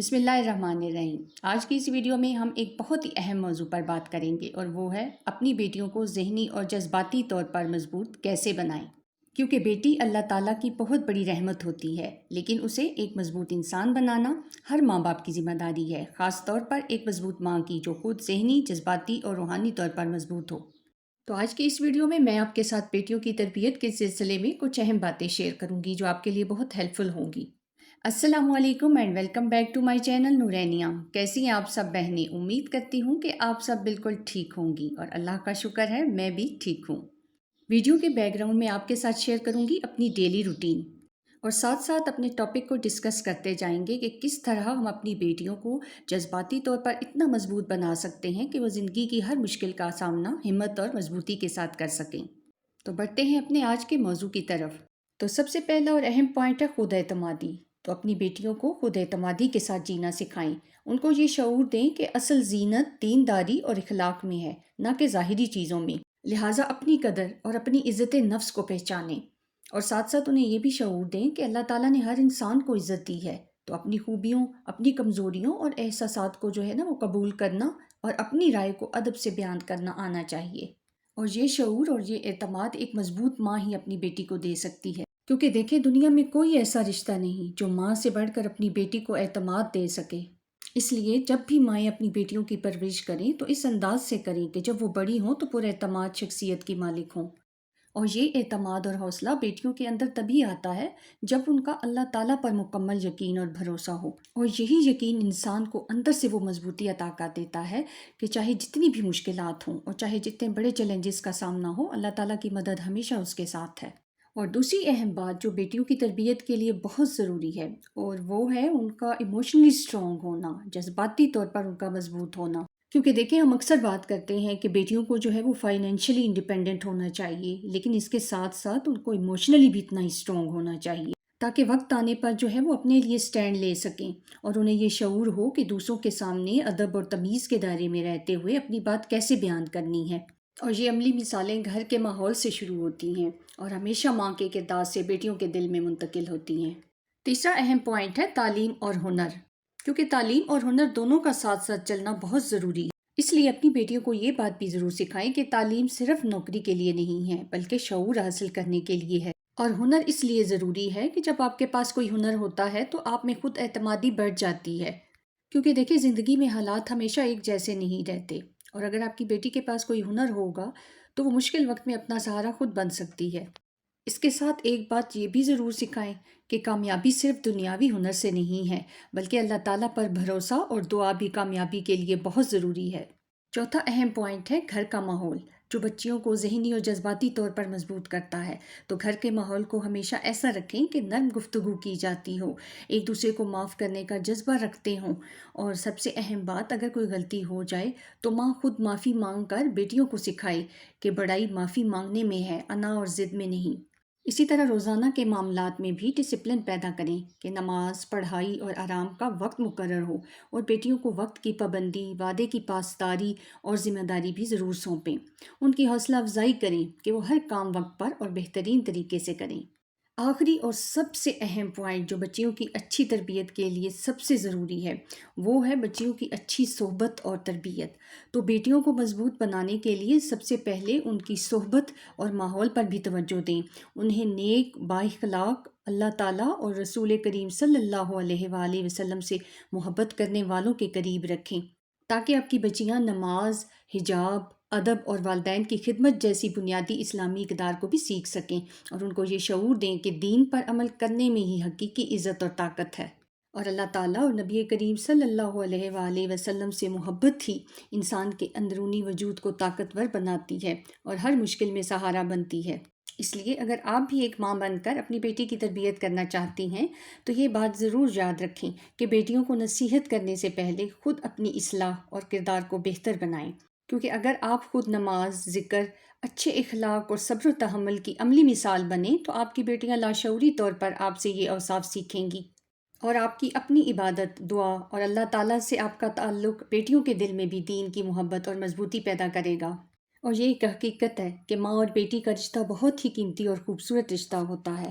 بسم اللہ الرحمن الرحیم۔ آج کی اس ویڈیو میں ہم ایک بہت ہی اہم موضوع پر بات کریں گے اور وہ ہے اپنی بیٹیوں کو ذہنی اور جذباتی طور پر مضبوط کیسے بنائیں، کیونکہ بیٹی اللہ تعالیٰ کی بہت بڑی رحمت ہوتی ہے، لیکن اسے ایک مضبوط انسان بنانا ہر ماں باپ کی ذمہ داری ہے، خاص طور پر ایک مضبوط ماں کی جو خود ذہنی، جذباتی اور روحانی طور پر مضبوط ہو۔ تو آج کی اس ویڈیو میں آپ کے ساتھ بیٹیوں کی تربیت کے سلسلے میں کچھ اہم باتیں شیئر کروں گی جو آپ کے لیے بہت ہیلپ فل ہوں گی۔ السلام علیکم and welcome back to my channel Noorinia. کیسی ہیں آپ سب بہنیں؟ امید کرتی ہوں کہ آپ سب بالکل ٹھیک ہوں گی اور اللہ کا شکر ہے میں بھی ٹھیک ہوں۔ ویڈیو کے بیک گراؤنڈ میں آپ کے ساتھ شیئر کروں گی اپنی ڈیلی روٹین اور ساتھ ساتھ اپنے ٹاپک کو ڈسکس کرتے جائیں گے کہ کس طرح ہم اپنی بیٹیوں کو جذباتی طور پر اتنا مضبوط بنا سکتے ہیں کہ وہ زندگی کی ہر مشکل کا سامنا ہمت اور مضبوطی کے ساتھ کر سکیں۔ تو بڑھتے ہیں اپنے آج کے موضوع کی طرف۔ تو سب سے پہلا اور اہم پوائنٹ ہے خود اعتمادی۔ تو اپنی بیٹیوں کو خود اعتمادی کے ساتھ جینا سکھائیں، ان کو یہ شعور دیں کہ اصل زینت دینداری اور اخلاق میں ہے، نہ کہ ظاہری چیزوں میں۔ لہٰذا اپنی قدر اور اپنی عزت نفس کو پہچانیں اور ساتھ ساتھ انہیں یہ بھی شعور دیں کہ اللہ تعالیٰ نے ہر انسان کو عزت دی ہے، تو اپنی خوبیوں، اپنی کمزوریوں اور احساسات کو جو ہے نا وہ قبول کرنا اور اپنی رائے کو ادب سے بیان کرنا آنا چاہیے۔ اور یہ شعور اور یہ اعتماد ایک مضبوط ماں ہی اپنی بیٹی کو دے سکتی ہے، کیونکہ دیکھیں دنیا میں کوئی ایسا رشتہ نہیں جو ماں سے بڑھ کر اپنی بیٹی کو اعتماد دے سکے۔ اس لیے جب بھی مائیں اپنی بیٹیوں کی پرورش کریں تو اس انداز سے کریں کہ جب وہ بڑی ہوں تو پر اعتماد شخصیت کی مالک ہوں۔ اور یہ اعتماد اور حوصلہ بیٹیوں کے اندر تبھی آتا ہے جب ان کا اللہ تعالیٰ پر مکمل یقین اور بھروسہ ہو، اور یہی یقین انسان کو اندر سے وہ مضبوطی عطا کر دیتا ہے کہ چاہے جتنی بھی مشکلات ہوں اور چاہے جتنے بڑے چیلنجز کا سامنا ہو، اللہ تعالیٰ کی مدد ہمیشہ اس کے ساتھ ہے۔ اور دوسری اہم بات جو بیٹیوں کی تربیت کے لیے بہت ضروری ہے اور وہ ہے ان کا ایموشنلی اسٹرانگ ہونا، جذباتی طور پر ان کا مضبوط ہونا۔ کیونکہ دیکھیں ہم اکثر بات کرتے ہیں کہ بیٹیوں کو جو ہے وہ فائنینشلی انڈیپینڈنٹ ہونا چاہیے، لیکن اس کے ساتھ ساتھ ان کو ایموشنلی بھی اتنا ہی اسٹرانگ ہونا چاہیے تاکہ وقت آنے پر جو ہے وہ اپنے لیے سٹینڈ لے سکیں اور انہیں یہ شعور ہو کہ دوسروں کے سامنے ادب اور تمیز کے دائرے میں رہتے ہوئے اپنی بات کیسے بیان کرنی ہے۔ اور یہ عملی مثالیں گھر کے ماحول سے شروع ہوتی ہیں اور ہمیشہ ماں کے کردار سے بیٹیوں کے دل میں منتقل ہوتی ہیں۔ تیسرا اہم پوائنٹ ہے تعلیم اور ہنر، کیونکہ تعلیم اور ہنر دونوں کا ساتھ ساتھ چلنا بہت ضروری ہے۔ اس لیے اپنی بیٹیوں کو یہ بات بھی ضرور سکھائیں کہ تعلیم صرف نوکری کے لیے نہیں ہے بلکہ شعور حاصل کرنے کے لیے ہے۔ اور ہنر اس لیے ضروری ہے کہ جب آپ کے پاس کوئی ہنر ہوتا ہے تو آپ میں خود اعتمادی بڑھ جاتی ہے، کیونکہ دیکھیں زندگی میں حالات ہمیشہ ایک جیسے نہیں رہتے، اور اگر آپ کی بیٹی کے پاس کوئی ہنر ہوگا تو وہ مشکل وقت میں اپنا سہارا خود بن سکتی ہے۔ اس کے ساتھ ایک بات یہ بھی ضرور سکھائیں کہ کامیابی صرف دنیاوی ہنر سے نہیں ہے بلکہ اللہ تعالیٰ پر بھروسہ اور دعا بھی کامیابی کے لیے بہت ضروری ہے۔ چوتھا اہم پوائنٹ ہے گھر کا ماحول، جو بچیوں کو ذہنی اور جذباتی طور پر مضبوط کرتا ہے۔ تو گھر کے ماحول کو ہمیشہ ایسا رکھیں کہ نرم گفتگو کی جاتی ہو، ایک دوسرے کو معاف کرنے کا جذبہ رکھتے ہوں، اور سب سے اہم بات اگر کوئی غلطی ہو جائے تو ماں خود معافی مانگ کر بیٹیوں کو سکھائے کہ بڑائی معافی مانگنے میں ہے، انا اور ضد میں نہیں۔ اسی طرح روزانہ کے معاملات میں بھی ڈسپلن پیدا کریں کہ نماز، پڑھائی اور آرام کا وقت مقرر ہو، اور بیٹیوں کو وقت کی پابندی، وعدے کی پاسداری اور ذمہ داری بھی ضرور سونپیں۔ ان کی حوصلہ افزائی کریں کہ وہ ہر کام وقت پر اور بہترین طریقے سے کریں۔ آخری اور سب سے اہم پوائنٹ جو بچیوں کی اچھی تربیت کے لیے سب سے ضروری ہے وہ ہے بچیوں کی اچھی صحبت اور تربیت۔ تو بیٹیوں کو مضبوط بنانے کے لیے سب سے پہلے ان کی صحبت اور ماحول پر بھی توجہ دیں، انہیں نیک، بااخلاق، اللہ تعالیٰ اور رسول کریم صلی اللہ علیہ وآلہ وسلم سے محبت کرنے والوں کے قریب رکھیں تاکہ آپ کی بچیاں نماز، حجاب، ادب اور والدین کی خدمت جیسی بنیادی اسلامی اقدار کو بھی سیکھ سکیں، اور ان کو یہ شعور دیں کہ دین پر عمل کرنے میں ہی حقیقی عزت اور طاقت ہے، اور اللہ تعالیٰ اور نبی کریم صلی اللہ علیہ وآلہ وسلم سے محبت ہی انسان کے اندرونی وجود کو طاقتور بناتی ہے اور ہر مشکل میں سہارا بنتی ہے۔ اس لیے اگر آپ بھی ایک ماں بن کر اپنی بیٹی کی تربیت کرنا چاہتی ہیں تو یہ بات ضرور یاد رکھیں کہ بیٹیوں کو نصیحت کرنے سے پہلے خود اپنی اصلاح اور کردار کو بہتر بنائیں، کیونکہ اگر آپ خود نماز، ذکر، اچھے اخلاق اور صبر و تحمل کی عملی مثال بنیں تو آپ کی بیٹیاں لاشعوری طور پر آپ سے یہ اوصاف سیکھیں گی، اور آپ کی اپنی عبادت، دعا اور اللہ تعالیٰ سے آپ کا تعلق بیٹیوں کے دل میں بھی دین کی محبت اور مضبوطی پیدا کرے گا۔ اور یہ ایک حقیقت ہے کہ ماں اور بیٹی کا رشتہ بہت ہی قیمتی اور خوبصورت رشتہ ہوتا ہے۔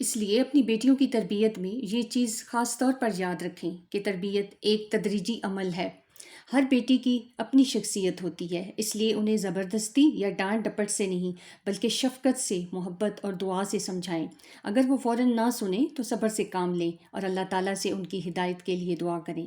اس لیے اپنی بیٹیوں کی تربیت میں یہ چیز خاص طور پر یاد رکھیں کہ تربیت ایک تدریجی عمل ہے۔ ہر بیٹی کی اپنی شخصیت ہوتی ہے، اس لیے انہیں زبردستی یا ڈانٹ ڈپٹ سے نہیں بلکہ شفقت سے، محبت اور دعا سے سمجھائیں۔ اگر وہ فوراً نہ سنیں تو صبر سے کام لیں اور اللہ تعالیٰ سے ان کی ہدایت کے لیے دعا کریں،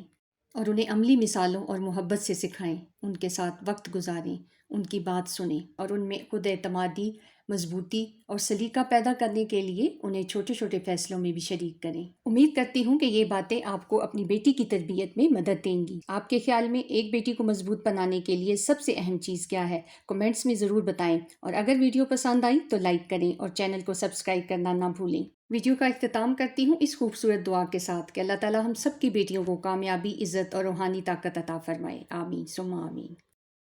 اور انہیں عملی مثالوں اور محبت سے سکھائیں۔ ان کے ساتھ وقت گزاریں، ان کی بات سنیں اور ان میں خود اعتمادی، مضبوطی اور سلیقہ پیدا کرنے کے لیے انہیں چھوٹے چھوٹے فیصلوں میں بھی شریک کریں۔ امید کرتی ہوں کہ یہ باتیں آپ کو اپنی بیٹی کی تربیت میں مدد دیں گی۔ آپ کے خیال میں ایک بیٹی کو مضبوط بنانے کے لیے سب سے اہم چیز کیا ہے؟ کمنٹس میں ضرور بتائیں، اور اگر ویڈیو پسند آئی تو لائک کریں اور چینل کو سبسکرائب کرنا نہ بھولیں۔ ویڈیو کا اختتام کرتی ہوں اس خوبصورت دعا کے ساتھ کہ اللہ تعالیٰ ہم سب کی بیٹیوں کو کامیابی، عزت اور روحانی طاقت عطا فرمائے۔ آمین ثم آمین۔